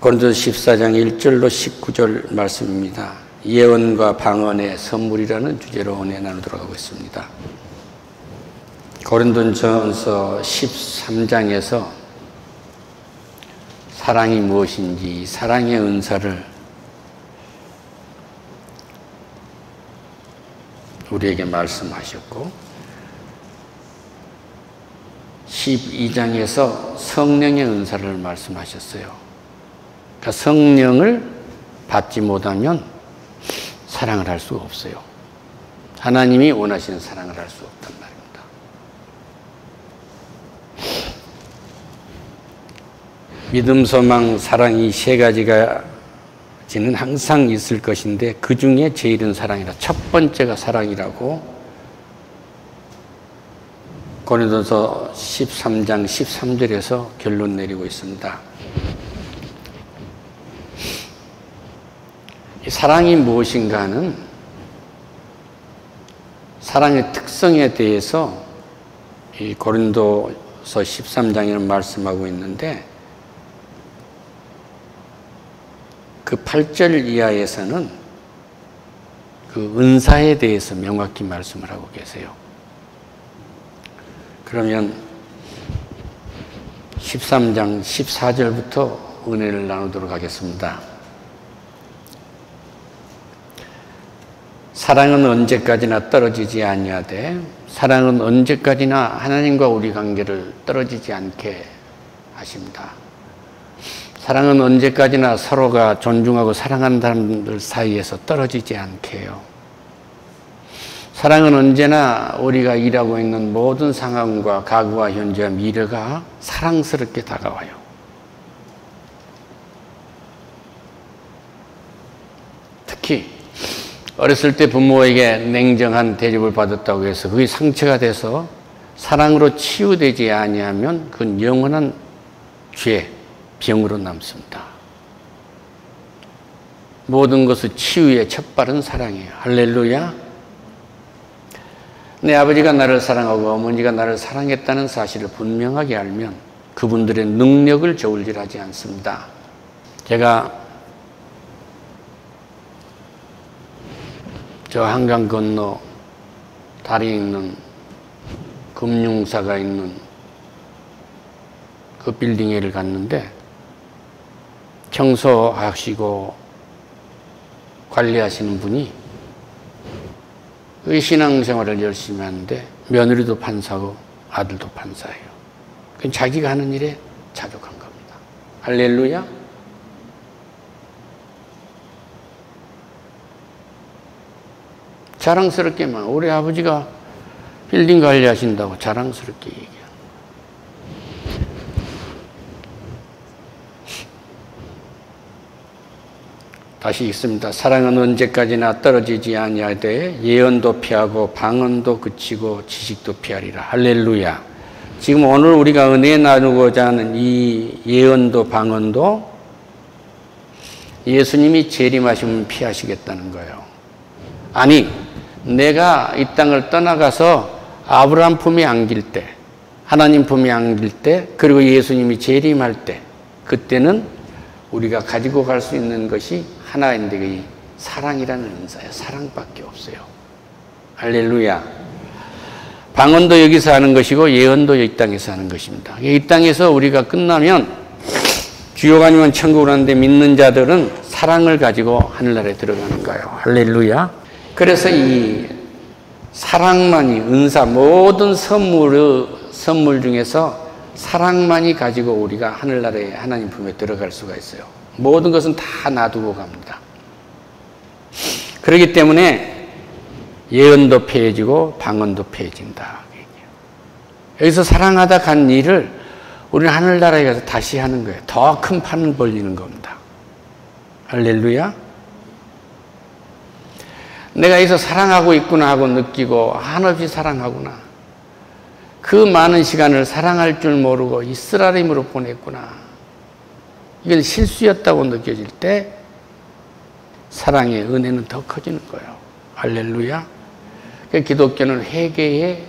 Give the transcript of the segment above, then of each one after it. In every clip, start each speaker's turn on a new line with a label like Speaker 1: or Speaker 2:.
Speaker 1: 고린도서 14장 1절로 19절 말씀입니다. 예언과 방언의 선물이라는 주제로 은혜 나누도록 하고 있습니다. 고린도전서 13장에서 사랑이 무엇인지, 사랑의 은사를 우리에게 말씀하셨고, 12장에서 성령의 은사를 말씀하셨어요. 그러니까 성령을 받지 못하면 사랑을 할 수가 없어요. 하나님이 원하시는 사랑을 할 수 없단 말입니다. 믿음, 소망, 사랑 이 세 가지가 지는 항상 있을 것인데 그 중에 제일은 사랑이라, 첫 번째가 사랑이라고 고린도서 13장 13절에서 결론 내리고 있습니다. 이 사랑이 무엇인가 하는 사랑의 특성에 대해서 이 고린도서 13장에는 말씀하고 있는데, 그 8절 이하에서는 그 은사에 대해서 명확히 말씀을 하고 계세요. 그러면 13장 14절부터 은혜를 나누도록 하겠습니다. 사랑은 언제까지나 떨어지지 아니하되, 사랑은 언제까지나 하나님과 우리 관계를 떨어지지 않게 하십니다. 사랑은 언제까지나 서로가 존중하고 사랑하는 사람들 사이에서 떨어지지 않게 해요. 사랑은 언제나 우리가 일하고 있는 모든 상황과 과거와 현재와 미래가 사랑스럽게 다가와요. 특히 어렸을 때 부모에게 냉정한 대접을 받았다고 해서 그게 상처가 돼서 사랑으로 치유되지 아니하면 그건 영원한 죄, 병으로 남습니다. 모든 것의 치유의 첫발은 사랑이에요. 할렐루야. 내 아버지가 나를 사랑하고 어머니가 나를 사랑했다는 사실을 분명하게 알면 그분들의 능력을 저울질하지 않습니다. 제가 저 한강 건너 다리에 있는 금융사가 있는 그 빌딩에를 갔는데, 청소하시고 관리하시는 분이 그 신앙생활을 열심히 하는데 며느리도 판사고 아들도 판사예요. 그건 자기가 하는 일에 자족한 겁니다. 할렐루야. 자랑스럽게만 우리 아버지가 빌딩 관리하신다고 자랑스럽게 얘기해요. 다시 읽습니다. 사랑은 언제까지나 떨어지지 아니하되 예언도 피하고 방언도 그치고 지식도 피하리라. 할렐루야. 지금 오늘 우리가 은혜 나누고자 하는 이 예언도 방언도 예수님이 재림하시면 피하시겠다는 거예요. 아니, 내가 이 땅을 떠나가서 아브라함 품에 안길 때, 하나님 품에 안길 때, 그리고 예수님이 재림할 때, 그때는 우리가 가지고 갈 수 있는 것이 하나인데 그 사랑이라는 은사예요. 사랑밖에 없어요. 할렐루야. 방언도 여기서 하는 것이고 예언도 이 땅에서 하는 것입니다. 이 땅에서 우리가 끝나면 주역 아니면 천국을 하는데 믿는 자들은 사랑을 가지고 하늘나라에 들어가는 거예요. 할렐루야. 그래서 이 사랑만이 은사, 모든 선물 중에서 사랑만이 가지고 우리가 하늘나라에 하나님 품에 들어갈 수가 있어요. 모든 것은 다 놔두고 갑니다. 그렇기 때문에 예언도 폐해지고 방언도 폐해진다. 여기서 사랑하다 간 일을 우리는 하늘나라에 가서 다시 하는 거예요. 더 큰 판을 벌리는 겁니다. 할렐루야. 내가 여기서 사랑하고 있구나 하고 느끼고 한없이 사랑하구나. 그 많은 시간을 사랑할 줄 모르고 이스라엘임으로 보냈구나. 이건 실수였다고 느껴질 때 사랑의 은혜는 더 커지는 거예요. 할렐루야. 기독교는 회개의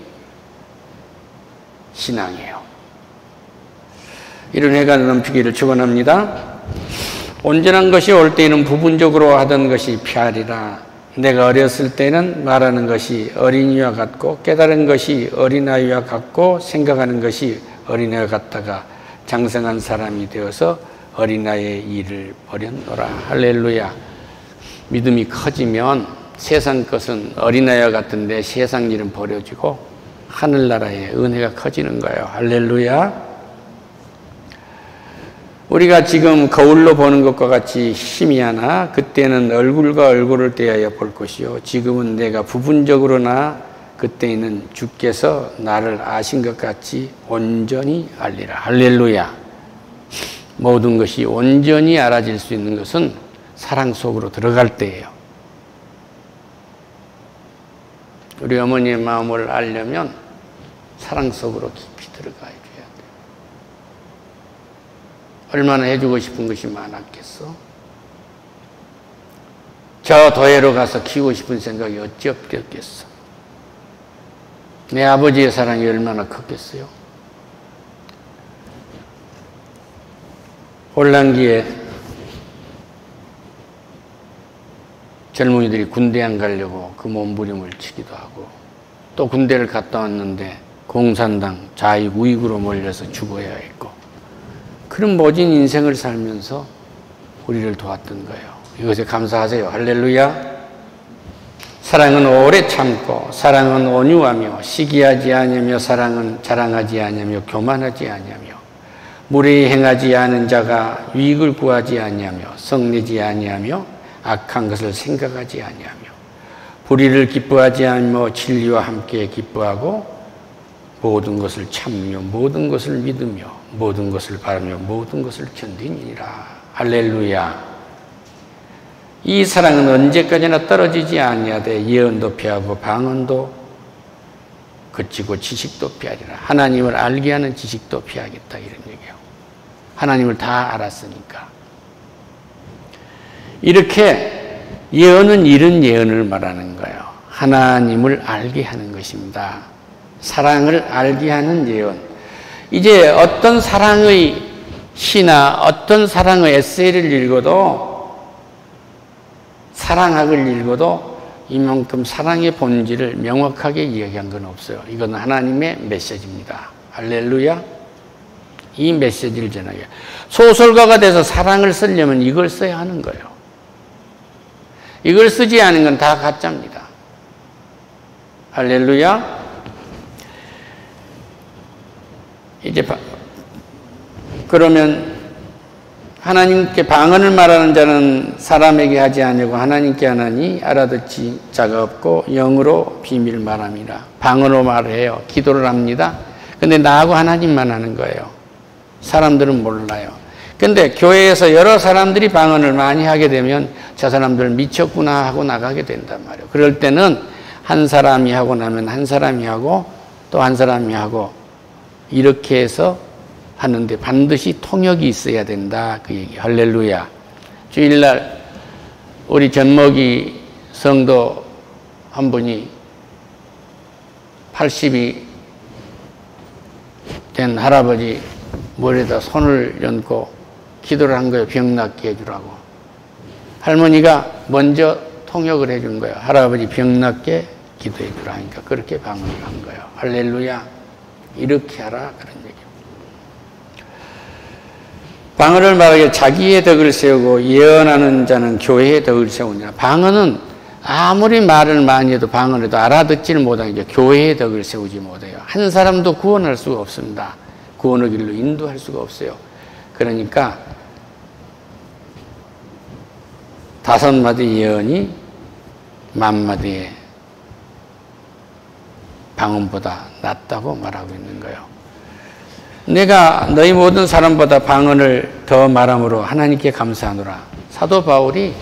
Speaker 1: 신앙이에요. 이런 회가 넘치기를 축원합니다. 온전한 것이 올 때에는 부분적으로 하던 것이 피하리라. 내가 어렸을 때는 말하는 것이 어린이와 같고 깨달은 것이 어린아이와 같고 생각하는 것이 어린애와 같다가 장성한 사람이 되어서 어린아이의 일을 버렸노라. 할렐루야. 믿음이 커지면 세상 것은 어린아이와 같은데 세상 일은 버려지고 하늘나라의 은혜가 커지는 거예요. 할렐루야. 우리가 지금 거울로 보는 것과 같이 희미하나 그때는 얼굴과 얼굴을 대하여 볼 것이요 지금은 내가 부분적으로나 그때에는 주께서 나를 아신 것 같이 온전히 알리라. 할렐루야. 모든 것이 온전히 알아질 수 있는 것은 사랑 속으로 들어갈 때예요. 우리 어머니의 마음을 알려면 사랑 속으로 깊이 들어가야 돼요. 얼마나 해주고 싶은 것이 많았겠어? 저 도회로 가서 키우고 싶은 생각이 어찌 없겠어? 내 아버지의 사랑이 얼마나 컸겠어요? 혼란기에 젊은이들이 군대 안 가려고 그 몸부림을 치기도 하고 또 군대를 갔다 왔는데 공산당 좌익 우익으로 몰려서 죽어야 했고 그런 모진 인생을 살면서 우리를 도왔던 거예요. 이것에 감사하세요. 할렐루야. 사랑은 오래 참고 사랑은 온유하며 시기하지 아니하며 사랑은 자랑하지 아니하며 교만하지 아니하며 무례히 행하지 않은 자가 유익을 구하지 아니하며 성내지 아니하며 악한 것을 생각하지 아니하며 불의를 기뻐하지 않으며 진리와 함께 기뻐하고 모든 것을 참으며 모든 것을 믿으며 모든 것을 바라며 모든 것을 견디니라. 할렐루야. 이 사랑은 언제까지나 떨어지지 아니하되 예언도 피하고 방언도 그치고 지식도 피하리라. 하나님을 알게 하는 지식도 피하겠다 이런 얘기예요. 하나님을 다 알았으니까. 이렇게 예언은 이런 예언을 말하는 거예요. 하나님을 알게 하는 것입니다. 사랑을 알게 하는 예언. 이제 어떤 사랑의 시나 어떤 사랑의 에세이를 읽어도 사랑학을 읽어도 이만큼 사랑의 본질을 명확하게 이야기한 건 없어요. 이건 하나님의 메시지입니다. 할렐루야. 이 메시지를 전하게. 소설가가 돼서 사랑을 쓰려면 이걸 써야 하는 거예요. 이걸 쓰지 않은 건 다 가짜입니다. 할렐루야. 이제 그러면 하나님께 방언을 말하는 자는 사람에게 하지 아니하고 하나님께 하나니 알아듣지 자가 없고 영으로 비밀 말함이라. 방언으로 말해요. 기도를 합니다. 근데 나하고 하나님만 하는 거예요. 사람들은 몰라요. 근데 교회에서 여러 사람들이 방언을 많이 하게 되면 저 사람들 미쳤구나 하고 나가게 된단 말이에요. 그럴 때는 한 사람이 하고 나면 한 사람이 하고 또 한 사람이 하고 이렇게 해서 하는데 반드시 통역이 있어야 된다. 그 얘기. 할렐루야. 주일날 우리 전목이 성도 한 분이 80이 된 할아버지 머리에다 손을 얹고 기도를 한 거예요. 병 낫게 해주라고. 할머니가 먼저 통역을 해준 거예요. 할아버지 병 낫게 기도해 주라 하니까 그렇게 방언을 한 거예요. 할렐루야. 이렇게 하라 그런 얘기입니다. 방언을 말하기에 자기의 덕을 세우고 예언하는 자는 교회의 덕을 세우냐. 방언은 아무리 말을 많이 해도 방언해도 알아듣지를 못하게 교회의 덕을 세우지 못해요. 한 사람도 구원할 수가 없습니다. 구원의 길로 인도할 수가 없어요. 그러니까 5마디 예언이 10,000마디의 방언보다 낫다고 말하고 있는 거예요. 내가 너희 모든 사람보다 방언을 더 말함으로 하나님께 감사하노라. 사도 바울이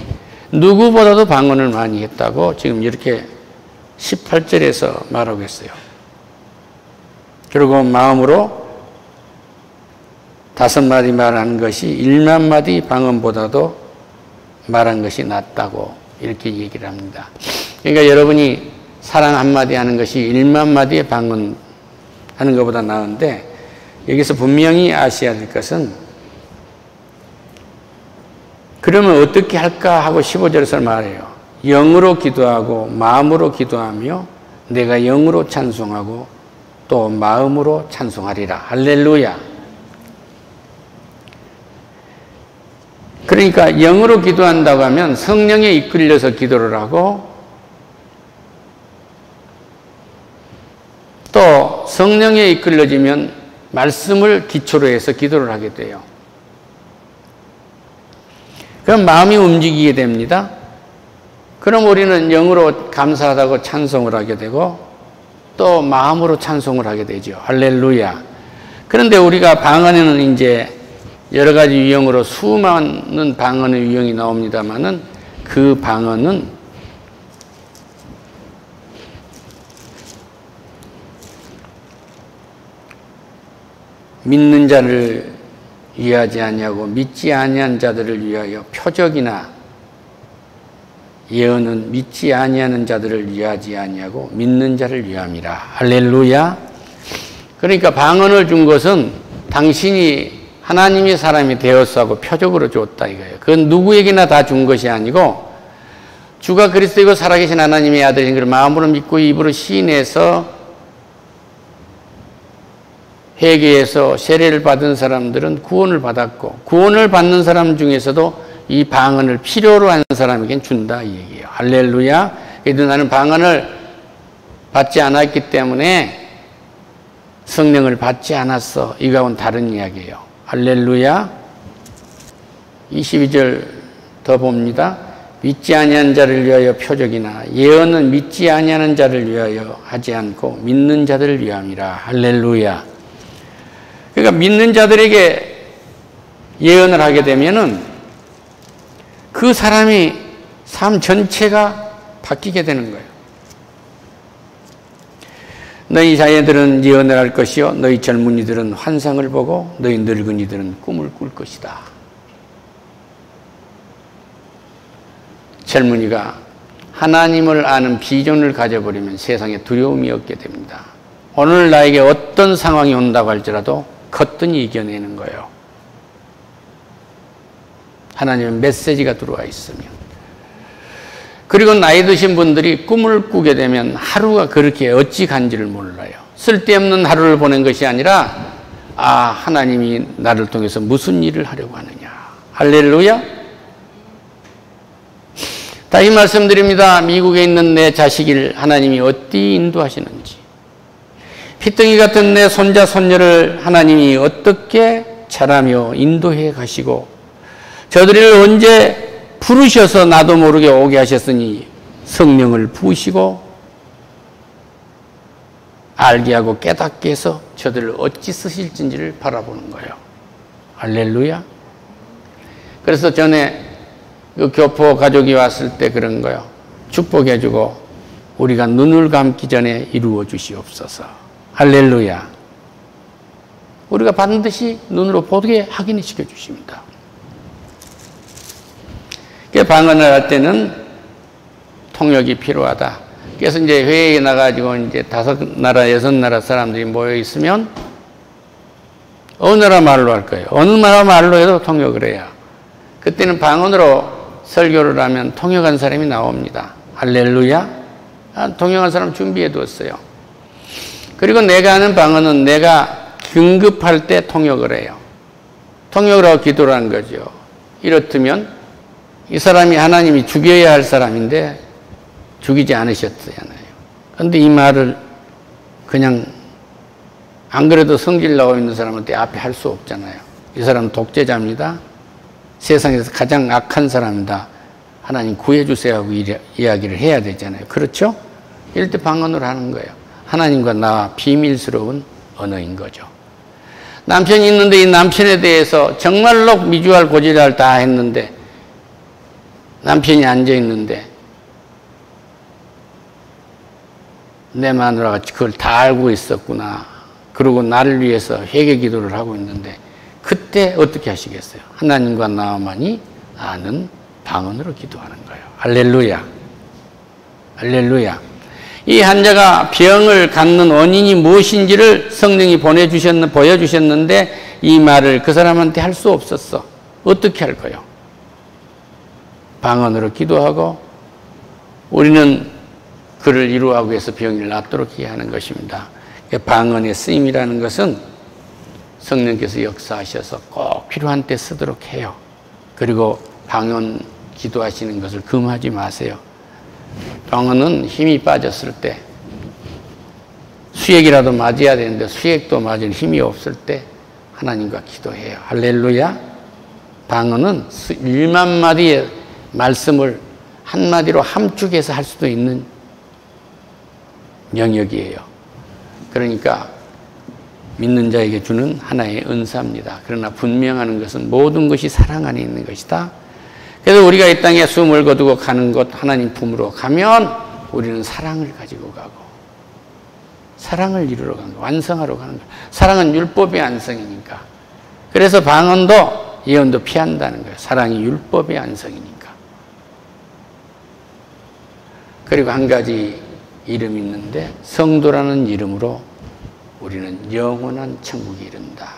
Speaker 1: 누구보다도 방언을 많이 했다고 지금 이렇게 18절에서 말하고 있어요. 그리고 마음으로 5마디 말하는 것이 10,000마디 방언보다도 말한 것이 낫다고 이렇게 얘기를 합니다. 그러니까 여러분이 사랑 한마디 하는 것이 10,000마디의 방언 하는 것보다 나은데 여기서 분명히 아셔야 될 것은 그러면 어떻게 할까 하고 15절에서 말해요. 영으로 기도하고 마음으로 기도하며 내가 영으로 찬송하고 또 마음으로 찬송하리라. 할렐루야. 그러니까 영으로 기도한다고 하면 성령에 이끌려서 기도를 하고 또 성령에 이끌려지면 말씀을 기초로 해서 기도를 하게 돼요. 그럼 마음이 움직이게 됩니다. 그럼 우리는 영으로 감사하다고 찬송을 하게 되고 또 마음으로 찬송을 하게 되죠. 할렐루야. 그런데 우리가 방언에는 이제 여러 가지 유형으로 수많은 방언의 유형이 나옵니다만은 그 방언은 믿는 자를 위하지 아니하고 믿지 아니한 자들을 위하여 표적이나 예언은 믿지 아니하는 자들을 위하지 아니하고 믿는 자를 위함이라. 할렐루야. 그러니까 방언을 준 것은 당신이 하나님의 사람이 되었어 하고 표적으로 줬다 이거예요. 그건 누구에게나 다 준 것이 아니고 주가 그리스도이고 살아계신 하나님의 아들인 것을 마음으로 믿고 입으로 시인해서 회개해서 세례를 받은 사람들은 구원을 받았고 구원을 받는 사람 중에서도 이 방언을 필요로 하는 사람에겐 준다 이 얘기예요. 할렐루야. 그래도 나는 방언을 받지 않았기 때문에 성령을 받지 않았어. 이거하고는 다른 이야기예요. 할렐루야. 22절 더 봅니다. 믿지 아니한 자를 위하여 표적이나 예언은 믿지 아니하는 자를 위하여 하지 않고 믿는 자들을 위함이라. 할렐루야. 그러니까 믿는 자들에게 예언을 하게 되면은 그 사람이 삶 전체가 바뀌게 되는 거예요. 너희 자녀들은 예언을 할 것이요 너희 젊은이들은 환상을 보고 너희 늙은이들은 꿈을 꿀 것이다. 젊은이가 하나님을 아는 비전을 가져버리면 세상에 두려움이 없게 됩니다. 오늘 나에게 어떤 상황이 온다고 할지라도 거뜬히 이겨내는 거예요. 하나님의 메시지가 들어와 있으면. 그리고 나이 드신 분들이 꿈을 꾸게 되면 하루가 그렇게 어찌 간지를 몰라요. 쓸데없는 하루를 보낸 것이 아니라 하나님이 나를 통해서 무슨 일을 하려고 하느냐. 할렐루야. 다시 말씀드립니다. 미국에 있는 내 자식을 하나님이 어디 인도하시는지, 피덩이 같은 내 손자 손녀를 하나님이 어떻게 자라며 인도해 가시고 저들을 언제 부르셔서 나도 모르게 오게 하셨으니 성령을 부으시고 알게 하고 깨닫게 해서 저들을 어찌 쓰실지를 바라보는 거예요. 할렐루야. 그래서 전에 그 교포 가족이 왔을 때 그런 거예요. 축복해주고 우리가 눈을 감기 전에 이루어 주시옵소서. 할렐루야. 우리가 반드시 눈으로 보게 확인해 시켜주십니다. 방언을 할 때는 통역이 필요하다. 그래서 이제 회의에 나가지고 이제 5나라, 6나라 사람들이 모여 있으면 어느 나라 말로 할 거예요. 어느 나라 말로 해도 통역을 해야. 그때는 방언으로 설교를 하면 통역한 사람이 나옵니다. 할렐루야. 통역한 사람 준비해 두었어요. 그리고 내가 하는 방언은 내가 긴급할 때 통역을 해요. 통역을 하고 기도를 하는 거죠. 이렇다면 이 사람이 하나님이 죽여야 할 사람인데 죽이지 않으셨잖아요. 그런데 이 말을 그냥 안 그래도 성질 나고 있는 사람한테 앞에 할 수 없잖아요. 이 사람은 독재자입니다. 세상에서 가장 악한 사람이다. 하나님 구해주세요 하고 이야기를 해야 되잖아요. 그렇죠? 이럴 때 방언으로 하는 거예요. 하나님과 나와 비밀스러운 언어인 거죠. 남편이 있는데 이 남편에 대해서 정말로 미주알 고지랄 다 했는데 남편이 앉아있는데 내 마누라가 그걸 다 알고 있었구나. 그러고 나를 위해서 회개 기도를 하고 있는데 그때 어떻게 하시겠어요? 하나님과 나만이 아는 방언으로 기도하는 거예요. 할렐루야. 할렐루야. 이 환자가 병을 갖는 원인이 무엇인지를 성령이 보여주셨는데 이 말을 그 사람한테 할 수 없었어. 어떻게 할 거예요? 방언으로 기도하고 우리는 그를 이루하기 위해서 병을 낫도록 해야 하는 것입니다. 방언의 쓰임이라는 것은 성령께서 역사하셔서 꼭 필요한 때 쓰도록 해요. 그리고 방언 기도하시는 것을 금하지 마세요. 방언은 힘이 빠졌을 때 수액이라도 맞아야 되는데 수액도 맞을 힘이 없을 때 하나님과 기도해요. 할렐루야. 방언은 1만 마디의 말씀을 한마디로 함축해서 할 수도 있는 영역이에요. 그러니까 믿는 자에게 주는 하나의 은사입니다. 그러나 분명한 것은 모든 것이 사랑 안에 있는 것이다. 그래서 우리가 이 땅에 숨을 거두고 가는 것, 하나님 품으로 가면 우리는 사랑을 가지고 가고 사랑을 이루러 가는 거, 완성하러 가는 거. 사랑은 율법의 안성이니까. 그래서 방언도 예언도 피한다는 거예요. 사랑이 율법의 안성이니까. 그리고 한 가지 이름이 있는데 성도라는 이름으로 우리는 영원한 천국에 이른다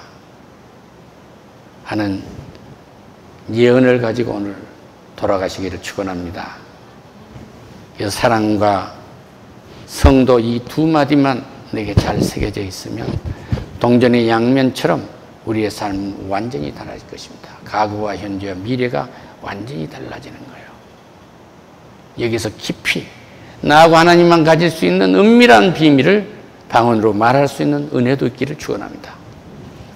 Speaker 1: 하는 예언을 가지고 오늘 돌아가시기를 축원합니다. 그래서 사랑과 성도 이 두 마디만 내게 잘 새겨져 있으면 동전의 양면처럼 우리의 삶은 완전히 달라질 것입니다. 과거와 현재와 미래가 완전히 달라지는 거예요. 여기서 깊이 나하고 하나님만 가질 수 있는 은밀한 비밀을 방언으로 말할 수 있는 은혜도 있기를 축원합니다.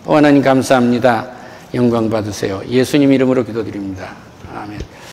Speaker 1: 하나님 감사합니다. 영광 받으세요. 예수님 이름으로 기도드립니다. 아멘.